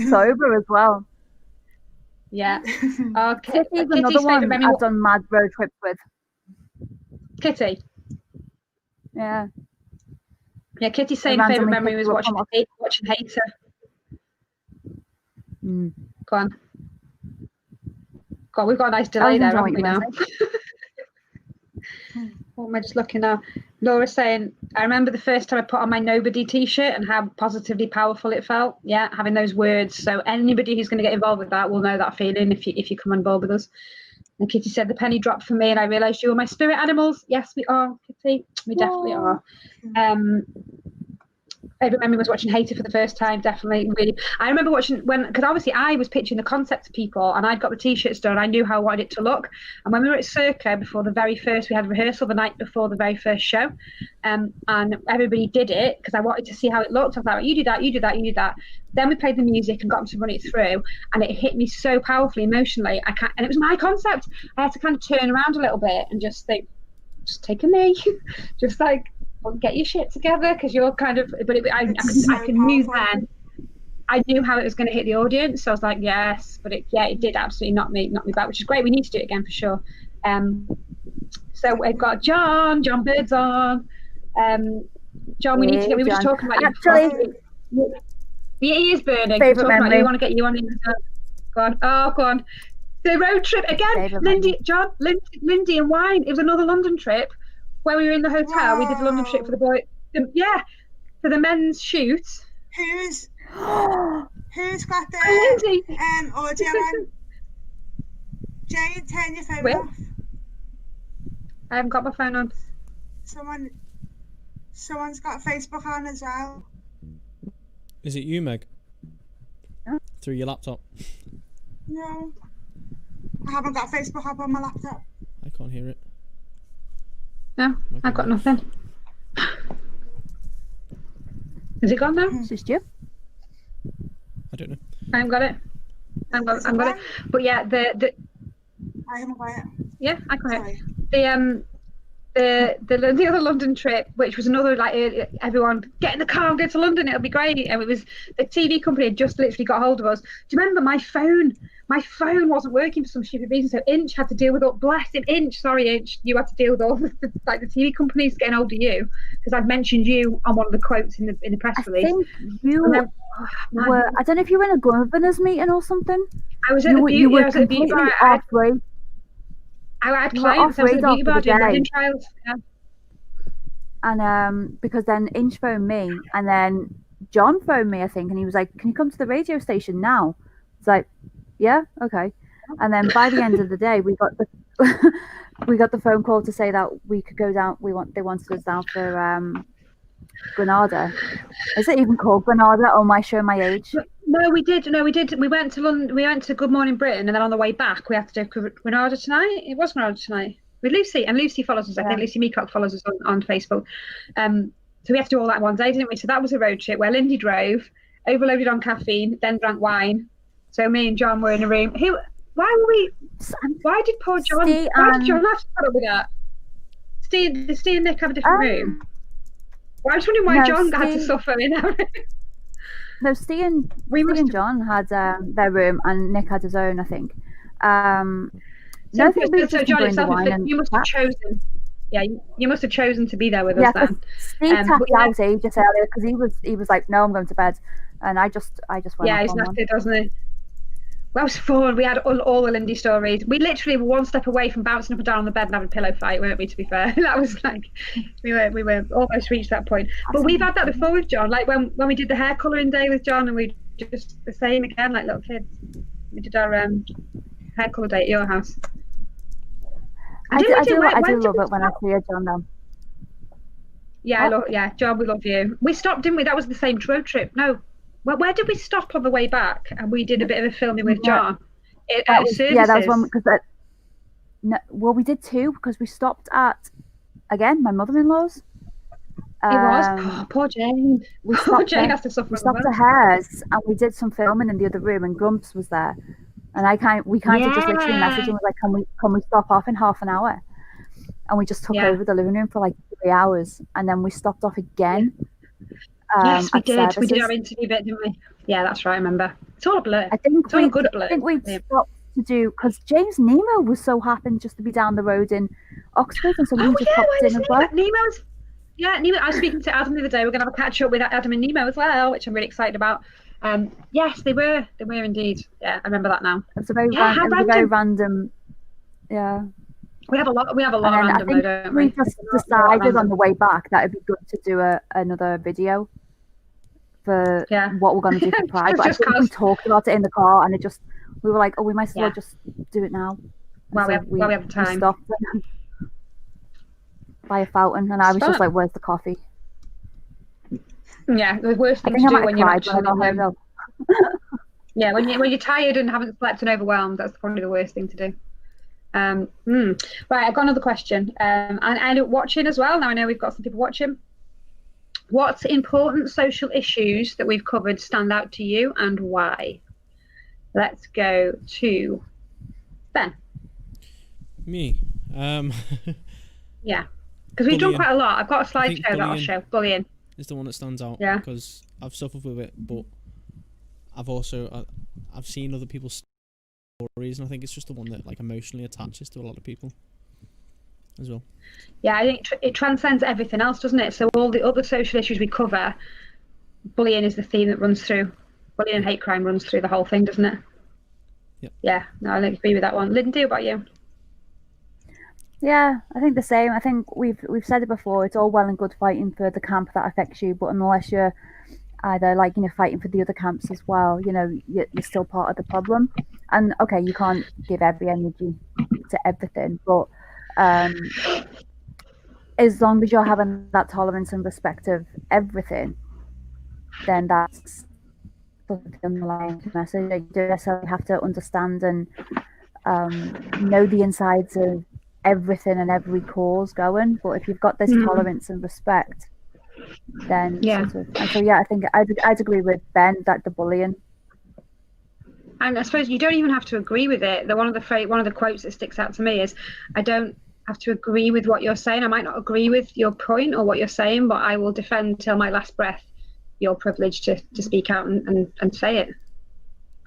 sober as well. Yeah. Okay. Kitty's another one I've done mad road trips with. Kitty. Yeah, Kitty's saying favourite memory was watching Hater. Go on. God, we've got a nice delay there, haven't we now? What am I just looking at? Laura's saying, I remember the first time I put on my Nobody t-shirt and how positively powerful it felt. Yeah, having those words. So anybody who's going to get involved with that will know that feeling if you come on board with us. And Kitty said, the penny dropped for me and I realised you were my spirit animals. Yes, we are, Kitty. We definitely are. I remember was watching Hater for the first time, definitely. Really, I remember watching because obviously I was pitching the concept to people and I'd got the t-shirts done. I knew how I wanted it to look. And when we were at Circa before the very first, we had rehearsal the night before the very first show. And everybody did it because I wanted to see how it looked. I was like, you do that, you do that, you do that. Then we played the music and got them to run it through, and it hit me so powerfully emotionally. And it was my concept. I had to kind of turn around a little bit and just think, just take a knee, just like well, get your shit together because you're kind of. But It's I so knew powerful. then. I knew how it was going to hit the audience, so I was like, yes. But it did absolutely knock me back, which is great. We need to do it again for sure. So we've got John Bird's on. John, we need to get. We were just John. talking about Actually, the ear is burning. Favourite We're talking about memory. you want to get you on. Go on. Oh, go on. The road trip again. Favourite Lindy, memory. John, Lindy and wine. It was another London trip where we were in the hotel. We did the London trip for the boy. For the men's shoot. Who's got the Lindsay. audio on? Jane, turn your phone Wait. off. I haven't got my phone on. Someone's got Facebook on as well. Is it you, Meg? Yeah. Through your laptop? No, I haven't got Facebook up on my laptop. I can't hear it. No, I've got nothing. Is it gone now? It's just you. I don't know. I haven't got it. I've got it. But yeah, I haven't got it. yeah, I got it. Sorry. The other London trip, which was another like everyone get in the car and go to London, it'll be great. And it was the TV company had just literally got hold of us. Do you remember my phone? My phone wasn't working for some stupid reason, so Inch had to deal with all. Bless him, Inch. Sorry, Inch. You had to deal with all the TV companies getting hold of you because I'd mentioned you on one of the quotes in the press I release. think you were. I don't know if you were in a governor's meeting or something. I was at the beauty. You were I was at the beauty completely bar. off radar. I had You were clients. I was at the off beauty bar doing radar wedding for the trials. Yeah. And because then Inch phoned me, and then John phoned me, I think, and he was like, "Can you come to the radio station now?" It's like, "Yeah, okay." And then by the end of the day, we got the phone call to say that we could go down. They wanted us down for Granada. Is it even called Granada? Oh, my show my age. No, we did. We went to London. We went to Good Morning Britain, and then on the way back, we have to do Granada tonight. It was Granada tonight with Lucy, and Lucy follows us. I think Lucy Meacock follows us on Facebook. So we have to do all that in one day, didn't we? So that was a road trip where Lindy drove, overloaded on caffeine, then drank wine. So me and John were in a room. Why did poor John? Why did John have to put up with that? Steve and Nick have a different room. Well, I was wondering why John had to suffer in that room. No, Steve and John had their room, and Nick had his own, I think. So John, you must have chosen. Yeah, you must have chosen to be there with us then. Steve tapped out ages earlier because he was like, "No, I'm going to bed," and I just went. Yeah, he's knackered, doesn't he? Well, it was fun. We had all the Lindy stories. We literally were one step away from bouncing up and down on the bed and having a pillow fight, weren't we? To be fair, that was like we were almost reached that point. But we've had that before with John. Like when we did the hair colouring day with John, and we just the same again, like little kids. We did our hair colour day at your house. I do love it when I see a John now. Yeah, John, we love you. We stopped, didn't we? That was the same road trip. No. Where did we stop on the way back? And we did a bit of a filming with John. That was one because we did two because we stopped at again my mother-in-law's. It was poor Jane. Poor Jane has to suffer. We stopped at hers and we did some filming in the other room, and Grumps was there. And we kind of just literally messaged and was like, can we stop off in half an hour? And we just took over the living room for like 3 hours, and then we stopped off again. Yes, we did. Services. We did our interview bit, didn't we? Yeah, that's right. I remember. It's all a blur. I think it's all a good blur. I think we stopped to do because James Nemo was so happened just to be down the road in Oxford, and so we just popped in as well. Nemo. I was speaking to Adam the other day. We're going to have a catch up with Adam and Nemo as well, which I'm really excited about. Yes, they were indeed. Yeah, I remember that now. It's a very random. Yeah. We have a lot of random, don't we? We just decided on the way back that it'd be good to do another video for what we're going to do for Pride. But I think we talked about it in the car, and we were like, oh, we might as well just do it now. While we have the time. We stopped by a fountain, and I was just like, where's the coffee? Yeah, the worst thing to do when you're actually home. Yeah, when you're tired and haven't slept and overwhelmed, that's probably the worst thing to do. Right, I've got another question. And watching as well. Now I know we've got some people watching. What important social issues that we've covered stand out to you, and why? Let's go to Ben. Me. Yeah. Because we've done Bullying. quite a lot. I've got a think slideshow that I'll bullying. show. Bullying. Is the one that stands out. Yeah. Because I've suffered with it, but I've also I've seen other people's stories, and I think it's just the one that like emotionally attaches to a lot of people as well. Yeah, I think it transcends everything else, doesn't it? So all the other social issues we cover, bullying is the theme that runs through. Bullying and hate crime runs through the whole thing, doesn't it? Yep. Yeah, no, I agree with that one. Lindy, what about you? Yeah, I think the same. I think we've said it before. It's all well and good fighting for the camp that affects you, but unless you're either like fighting for the other camps as well, you're still part of the problem. And okay, you can't give every energy to everything, but as long as you're having that tolerance and respect of everything, then that's the underlying message. You don't necessarily have to understand and know the insides of everything and every cause going, but if you've got this tolerance and respect, then and so I think I'd agree with Ben that the bullying. And I suppose you don't even have to agree with it. One of the quotes that sticks out to me is, "I don't have to agree with what you're saying. I might not agree with your point or what you're saying, but I will defend till my last breath your privilege to speak out and say it."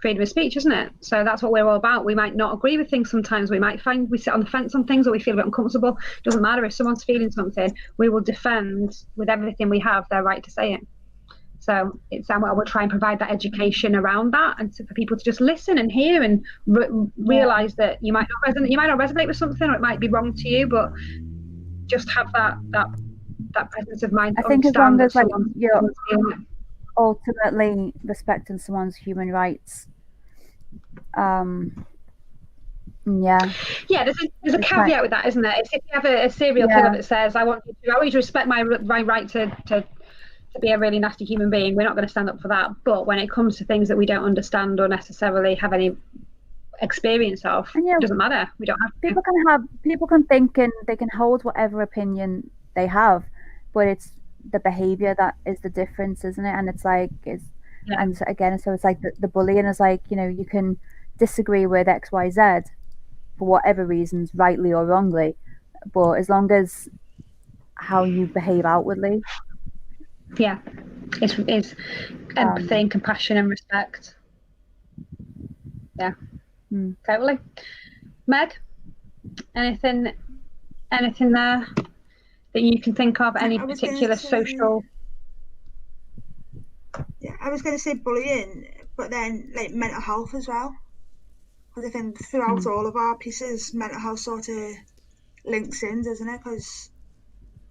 Freedom of speech, isn't it? So that's what we're all about. We might not agree with things sometimes. We might find we sit on the fence on things, or we feel a bit uncomfortable. Doesn't matter. If someone's feeling something, we will defend with everything we have their right to say it. So it's we'll try and provide that education around that, and for people to just listen and hear and realize that you might not resonate with something, or it might be wrong to you, but just have that presence of mind. I think as long as you're ultimately respecting someone's human rights. There's a caveat with that, isn't there? If you have a serial killer that says, I want you to respect my right to be a really nasty human being, we're not going to stand up for that. But when it comes to things that we don't understand or necessarily have any experience of, it doesn't matter. We don't have to. People can think and they can hold whatever opinion they have, but it's the behavior that is the difference, isn't it? And it's like and again, so it's like the bullying is like, you can disagree with XYZ for whatever reasons, rightly or wrongly, but as long as how you behave outwardly, it's empathy and compassion and respect. Totally. Meg, anything there that you can think of, any particular social? Yeah, I was going to say bullying, but then like mental health as well, because I think throughout all of our pieces, mental health sort of links in, doesn't it? Because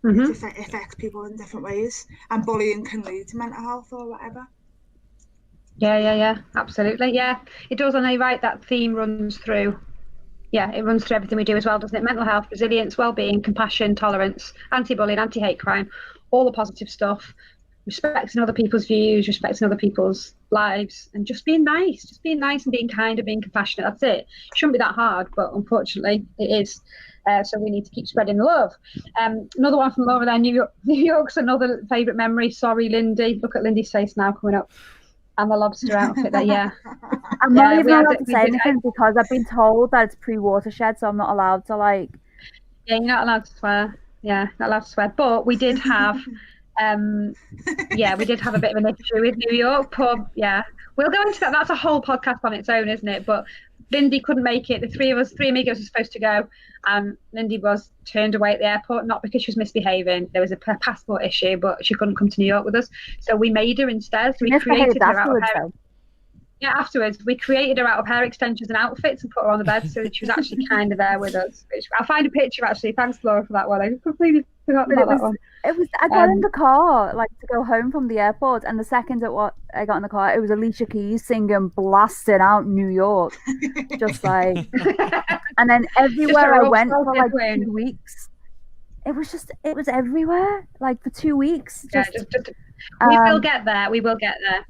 it affects people in different ways, and bullying can lead to mental health or whatever. Yeah, absolutely. Yeah, it does. And you're right, that theme runs through. Yeah, it runs through everything we do as well, doesn't it? Mental health, resilience, well-being, compassion, tolerance, anti-bullying, anti-hate crime, all the positive stuff, respecting other people's views, respecting other people's lives, and just being nice and being kind and being compassionate. That's it. It shouldn't be that hard, but unfortunately it is. So we need to keep spreading the love. Another one from Laura there, New York's another favourite memory. Sorry, Lindy. Look at Lindy's face now coming up. And the lobster outfit there, I'm not even allowed to say anything because I've been told that it's pre-watershed, so I'm not allowed to like. Yeah, you're not allowed to swear. Yeah, not allowed to swear. But we did have, we did have a bit of an issue with New York pub. Yeah, we'll go into that. That's a whole podcast on its own, isn't it? But Lindy couldn't make it. The three amigos were supposed to go, and Lindy was turned away at the airport, not because she was misbehaving. There was a passport issue, but she couldn't come to New York with us. So we made her instead. So we created her out of hair. Yeah, afterwards we created her out of hair extensions and outfits and put her on the bed, so she was actually kind of there with us. I'll find a picture actually. Thanks, Laura, for that one. I completely forgot about that one. I got in the car like to go home from the airport, and the second I got in the car, it was Alicia Keys singing, blasting out New York, just like. And then everywhere I went for like 2 weeks, it was everywhere like for 2 weeks. We will get there. We will get there.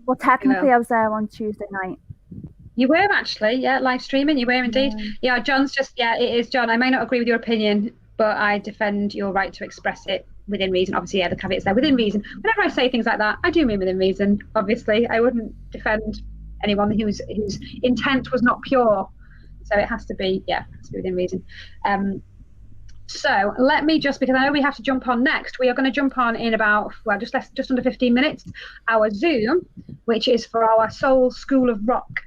Well, technically, I was there on Tuesday night. You were actually, live streaming. You were indeed. Yeah, John's it is John. I may not agree with your opinion, but I defend your right to express it within reason. Obviously, the caveat's there, within reason. Whenever I say things like that, I do mean within reason. Obviously, I wouldn't defend anyone whose intent was not pure. So it has to be within reason. So let me just, because I know we have to jump on next, we are going to jump on in about, well, just under 15 minutes, our Zoom, which is for our Soul School of Rock,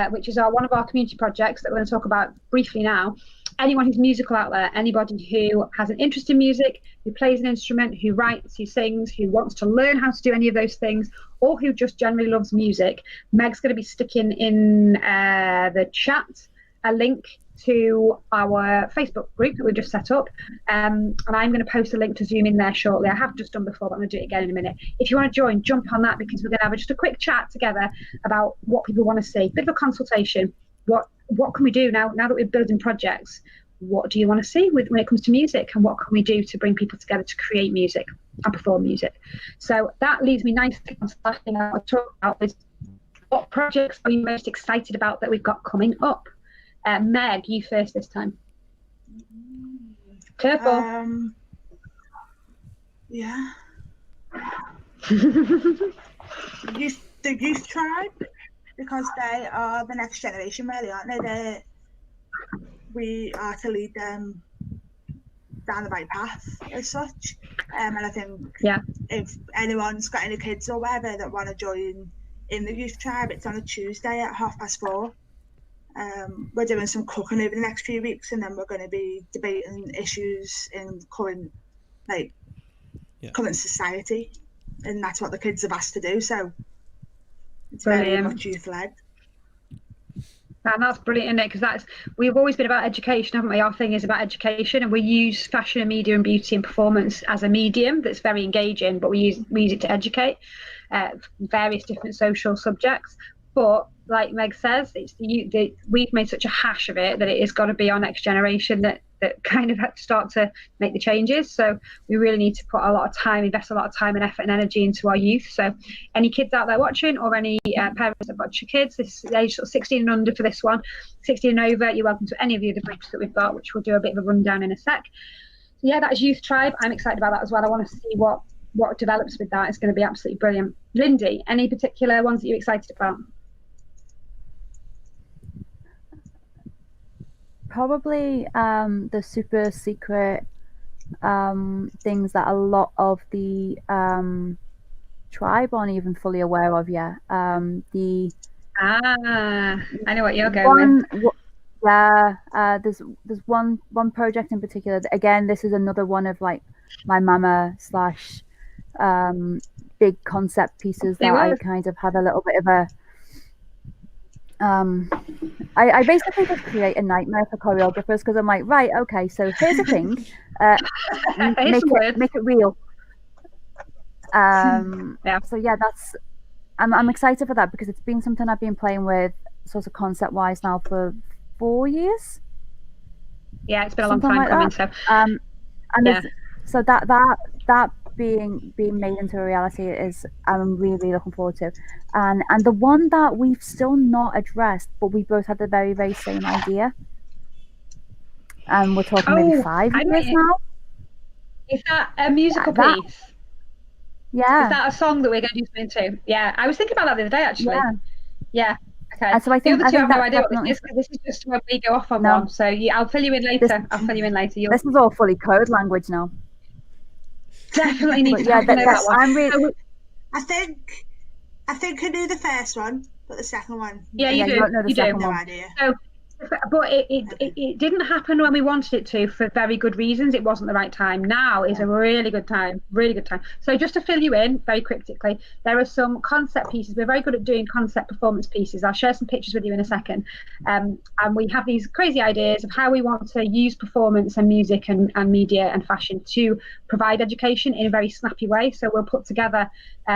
which is one of our community projects that we're going to talk about briefly now. Anyone who's musical out there, anybody who has an interest in music, who plays an instrument, who writes, who sings, who wants to learn how to do any of those things, or who just generally loves music, Meg's going to be sticking in the chat a link to our Facebook group that we just set up, and I'm going to post a link to Zoom in there shortly. I have just done before, but I'm going to do it again in a minute. If you want to join, jump on that, because we're going to have just a quick chat together about what people want to see, bit of a consultation. What can we do now that we're building projects? What do you want to see when it comes to music, and what can we do to bring people together to create music and perform music? So that leads me nicely on to the last thing I want to talk about is what projects are you most excited about that we've got coming up? Meg, you first this time. Careful. Yeah. The youth tribe, because they are the next generation, really, aren't they? We are to lead them down the right path as such. And I think if anyone's got any kids or whatever that want to join in the youth tribe, it's on a Tuesday at 4:30. We're doing some cooking over the next few weeks, and then we're going to be debating issues in current society, and that's what the kids have asked to do. So it's very much youth led. And that's brilliant, isn't it? Because we've always been about education, haven't we? Our thing is about education, and we use fashion and media and beauty and performance as a medium that's very engaging, but we use it to educate various different social subjects. But like Meg says, we've made such a hash of it that it has got to be our next generation that kind of have to start to make the changes. So we really need to put invest a lot of time and effort and energy into our youth. So any kids out there watching, or any parents that watch your kids, this is age sort of 16 and under for this one, 16 and over, you're welcome to any of the other groups that we've got, which we'll do a bit of a rundown in a sec. So yeah, that is Youth Tribe. I'm excited about that as well. I want to see what develops with that. It's going to be absolutely brilliant. Lindy, any particular ones that you're excited about? Probably the super secret things that a lot of the tribe aren't even fully aware of yet. I know what you're going with. There's one project in particular. Again, this is another one of like my mama / big concept pieces that I kind of had a little bit of a I basically just create a nightmare for choreographers, because I'm like, right, okay, so here's the thing, make it real. So yeah, I'm excited for that, because it's been something I've been playing with sort of concept wise now for 4 years. Yeah, it's been a long time coming. So so that being made into a reality is I'm really looking forward to. And the one that we've still not addressed, but we both had the very, very same idea, and we're talking maybe 5 years now. Is that a musical piece? Yeah. Is that a song that we're going to do something to? Yeah, I was thinking about that the other day, actually. Yeah. Okay. And so I think the other two have no idea definitely... this is just when we go off on one. So I'll fill you in later. This is all fully code language now. Definitely need to know that one. I think I knew the first one, but the second one. Yeah, you do. You do. No idea. So, but it didn't happen when we wanted it to, for very good reasons. It wasn't the right time. Now is a really good time. So just to fill you in very cryptically, there are some concept pieces. We're very good at doing concept performance pieces. I'll share some pictures with you in a second. And we have these crazy ideas of how we want to use performance and music and media and fashion to provide education in a very snappy way. So we'll put together,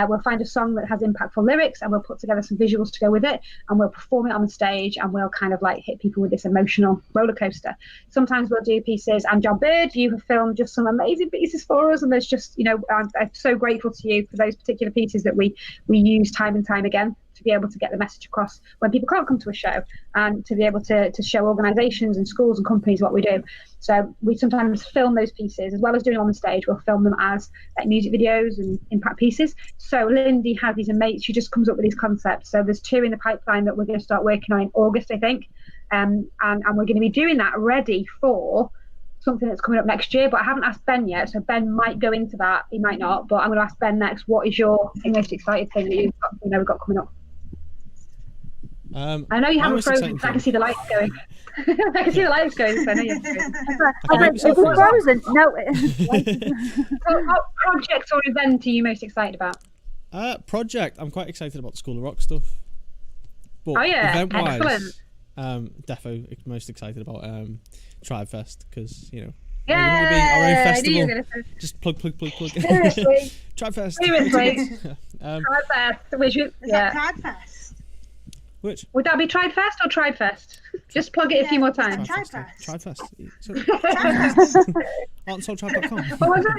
we'll find a song that has impactful lyrics, and we'll put together some visuals to go with it, and we'll perform it on the stage, and we'll kind of like hit people with this emotional roller coaster. Sometimes we'll do pieces, and John Bird, you have filmed just some amazing pieces for us, and there's just, I'm so grateful to you for those particular pieces that we use time and time again to be able to get the message across when people can't come to a show, and to be able to show organisations and schools and companies what we do. So we sometimes film those pieces as well as doing on the stage. We'll film them as like music videos and impact pieces. So Lindy has these amazing, she just comes up with these concepts. So there's 2 in the pipeline that we're going to start working on in August, I think. And we're going to be doing that ready for something that's coming up next year, but I haven't asked Ben yet, so Ben might go into that. He might not, but I'm going to ask Ben next. What is your most excited thing that you've got, we've got coming up? I know you haven't frozen, I can see the lights going. I can see the lights going, so I know you haven't Is it frozen? No. What project or event are you most excited about? Project, I'm quite excited about the School of Rock stuff. But Oh yeah, event-wise, excellent. defo most excited about Tribe Fest, because we're Yeah, going to be our own I knew festival. you were going to say. Just plug. Seriously. Tribe Fest. Seriously. um, Tribe Fest, which Is that Pride Fest? which? would that be Tribe Fest or Tribe Fest? Just plug it a few more times. Tribe Fest. Tribe Fest. Tribe Fest. Art&Soul.com. What was it?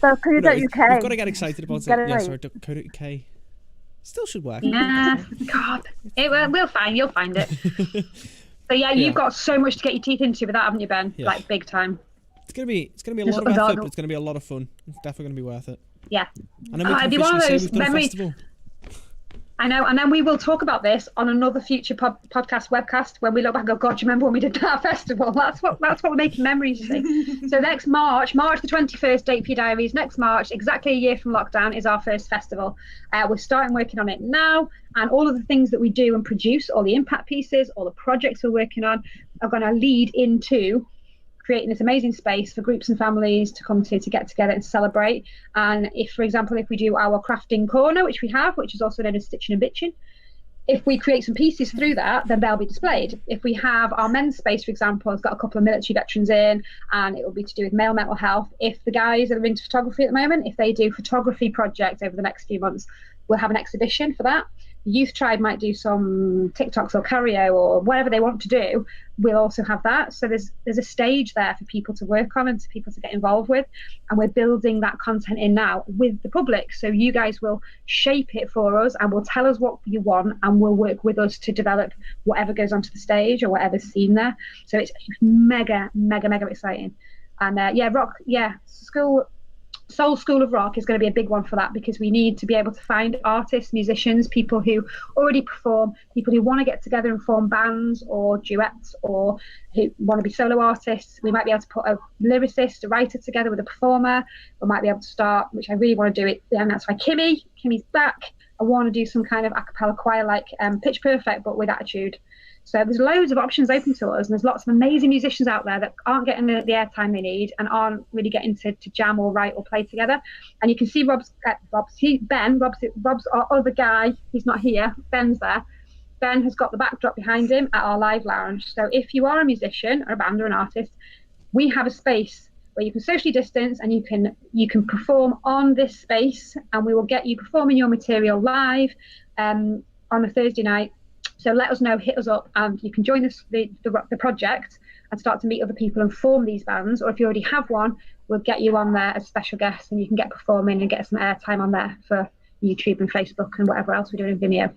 So code.uk. We've got to get excited about Get it. it Yeah, right. sorry, code.uk. Still should work. Yeah, God, we'll find. You'll find it. So yeah, you've got so much to get your teeth into with that, haven't you, Ben? Yeah. Like big time. It's gonna be a Just lot of effort, adult. but it's gonna be a lot of fun. It's definitely gonna be worth it. Yeah. And then we It'd can be one of officially say those we've done a memories. festival. I know, and then we will talk about this on another future podcast webcast when we look back and go, God, do you remember when we did that festival? That's what we're making memories, you see. So next March the 21st, date for your diaries. Next March, exactly a year from lockdown, is our first festival. We're starting working on it now, and all of the things that we do and produce, all the impact pieces, all the projects we're working on, are going to lead into creating this amazing space for groups and families to come to get together and celebrate. And if, for example, if we do our crafting corner, which we have, which is also known as Stitching and Bitching, if we create some pieces through that, then they'll be displayed. If we have our men's space, for example, it's got a couple of military veterans in, and it will be to do with male mental health. If the guys that are into photography at the moment, if they do photography projects over the next few months, we'll have an exhibition for that. The Youth Tribe might do some TikToks or choreo or whatever they want to do. We'll also have that. So there's a stage there for people to work on and for people to get involved with. And we're building that content in now with the public. So you guys will shape it for us and will tell us what you want, and will work with us to develop whatever goes onto the stage or whatever's seen there. So it's mega, mega, mega exciting. And Soul School of Rock is going to be a big one for that, because we need to be able to find artists, musicians, people who already perform, people who want to get together and form bands or duets, or who want to be solo artists. We might be able to put a lyricist, a writer together with a performer. We might be able to start, which I really want to do it, and that's why Kimmy's back. I want to do some kind of a cappella choir like Pitch Perfect, but with attitude. So there's loads of options open to us, and there's lots of amazing musicians out there that aren't getting the airtime they need and aren't really getting to jam or write or play together. And you can see Rob's our other guy. He's not here. Ben's there. Ben has got the backdrop behind him at our live lounge. So if you are a musician or a band or an artist, we have a space where you can socially distance and you can perform on this space, and we will get you performing your material live on a Thursday night. So let us know, hit us up, and you can join the project and start to meet other people and form these bands. Or if you already have one, we'll get you on there as special guests, and you can get performing and get some airtime on there for YouTube and Facebook and whatever else we're doing in Vimeo.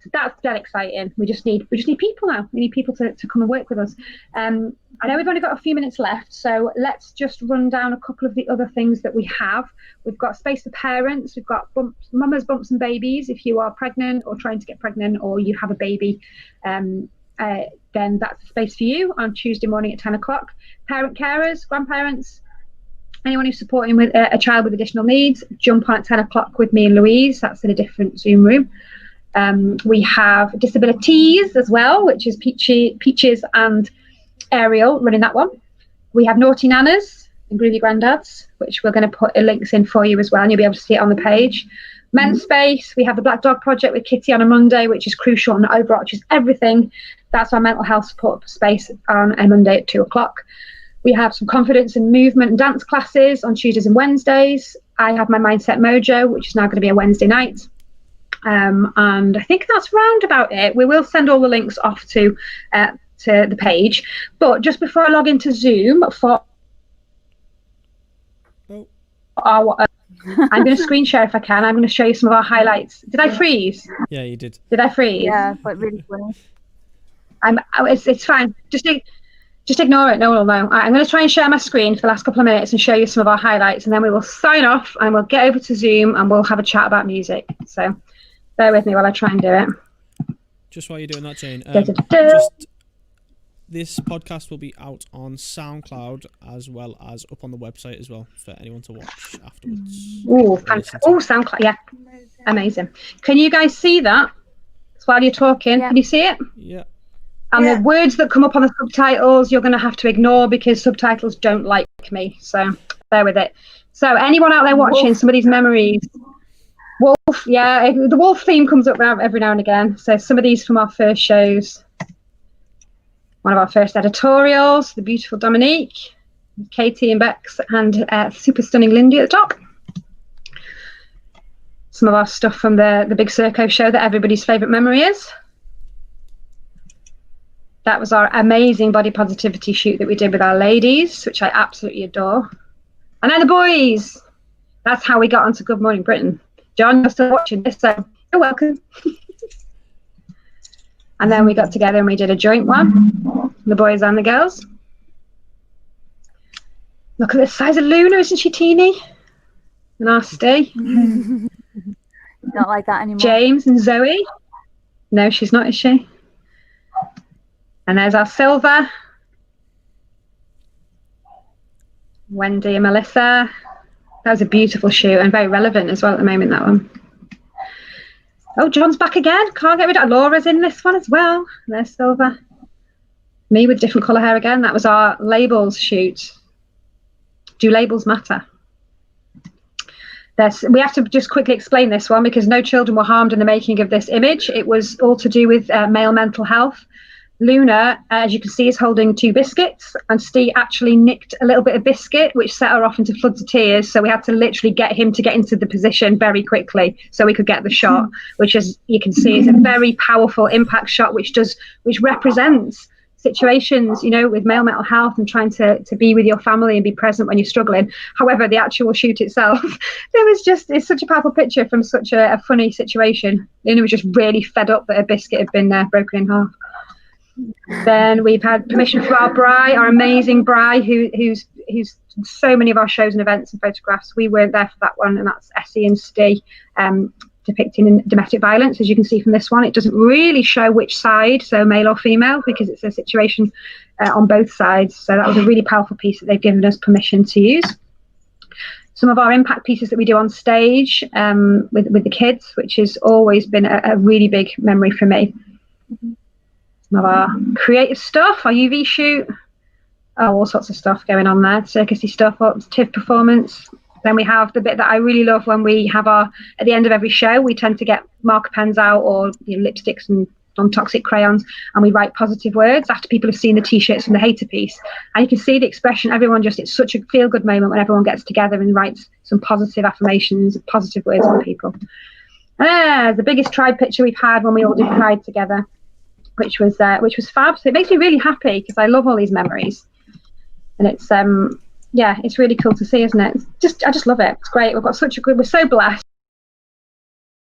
So that's dead exciting. We just need people now. We need people to come and work with us. I know we've only got a few minutes left, so let's just run down a couple of the other things that we have. We've got space for parents. We've got mamas, bumps and babies. If you are pregnant or trying to get pregnant, or you have a baby, then that's a space for you on Tuesday morning at 10 o'clock. Parent carers, grandparents, anyone who's supporting with a child with additional needs, jump on at 10 o'clock with me and Louise. That's in a different Zoom room. We have disabilities as well, which is Peaches and Ariel running that one. We have Naughty Nanas and Groovy Granddads, which we're going to put links in for you as well, and you'll be able to see it on the page. Men's Space, we have the Black Dog Project with Kitty on a Monday, which is crucial and overarches everything. That's our mental health support space on a Monday at 2 o'clock. We have some confidence and movement and dance classes on Tuesdays and Wednesdays. I have my Mindset Mojo, which is now going to be a Wednesday night. And I think that's round about it. We will send all the links off to the page. But just before I log into Zoom for our, I'm going to screen share if I can. I'm going to show you some of our highlights. Did I freeze? Yeah, you did. Did I freeze? Yeah, but really funny. It's fine. Just ignore it. No one will know. I'm going to try and share my screen for the last couple of minutes and show you some of our highlights, and then we will sign off and we'll get over to Zoom and we'll have a chat about music. So bear with me while I try and do it. Just while you're doing that, Jane, this podcast will be out on SoundCloud as well as up on the website as well for anyone to watch afterwards. Oh, SoundCloud, yeah, amazing. Can you guys see that while you're talking? Yeah. Can you see it? Yeah. And the words that come up on the subtitles, you're going to have to ignore because subtitles don't like me. So bear with it. So anyone out there watching some of these memories, Wolf, yeah, the Wolf theme comes up every now and again. So some of these from our first shows. One of our first editorials, the beautiful Dominique, Katie and Bex, and super stunning Lindy at the top. Some of our stuff from the Big Circo show that everybody's favourite memory is. That was our amazing body positivity shoot that we did with our ladies, which I absolutely adore. And then the boys. That's how we got onto Good Morning Britain. John, you're still watching this, so you're welcome. And then we got together and we did a joint one, the boys and the girls. Look at the size of Luna, isn't she teeny? Nasty. Not like that anymore. James and Zoe. No, she's not, is she? And there's our Silver. Wendy and Melissa. That was a beautiful shoot and very relevant as well at the moment, that one. Oh, John's back again. Can't get rid of Laura's in this one as well. There's Silver. Me with different colour hair again. That was our labels shoot. Do labels matter? We have to just quickly explain this one because no children were harmed in the making of this image. It was all to do with male mental health. Luna, as you can see, is holding 2 biscuits, and Steve actually nicked a little bit of biscuit, which set her off into floods of tears. So we had to literally get him to get into the position very quickly so we could get the shot, which, as you can see, is a very powerful impact shot, which represents situations, you know, with male mental health and trying to be with your family and be present when you're struggling. However, the actual shoot itself, it's such a powerful picture from such a funny situation. Luna was just really fed up that her biscuit had been broken in half. Then we've had permission from our Bri, our amazing Bri, who's so many of our shows and events and photographs. We weren't there for that one, and that's Essie and Steve depicting domestic violence. As you can see from this one, it doesn't really show which side, so male or female, because it's a situation on both sides. So that was a really powerful piece that they've given us permission to use. Some of our impact pieces that we do on stage with the kids, which has always been a really big memory for me. Some of our creative stuff, our UV shoot, all sorts of stuff going on there, circusy stuff, TIFF performance. Then we have the bit that I really love when we have at the end of every show, we tend to get marker pens out or lipsticks and non-toxic crayons, and we write positive words after people have seen the t-shirts and the hater piece. And you can see the expression, it's such a feel-good moment when everyone gets together and writes some positive affirmations, positive words on people. The biggest Tribe picture we've had when we all did Pride together, which was fab. So it makes me really happy because I love all these memories, and it's it's really cool to see, isn't it? I just love it. It's great. We're so blessed,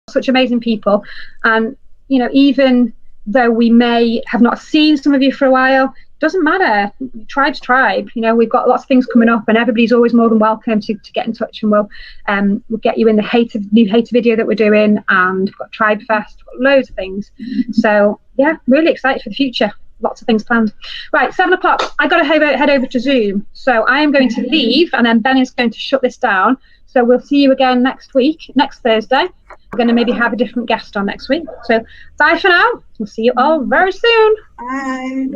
such amazing people, and you know, even though we may have not seen some of you for a while, doesn't matter. Tribe's tribe. You know, we've got lots of things coming up, and everybody's always more than welcome to get in touch, and we'll get you in the new hater video that we're doing, and we've got Tribe Fest, we've got loads of things. So yeah, really excited for the future. Lots of things planned. Right, 7 o'clock. I got to head over to Zoom, so I am going to leave, and then Ben is going to shut this down. So we'll see you again next Thursday. We're going to maybe have a different guest on next week. So bye for now. We'll see you all very soon. Bye.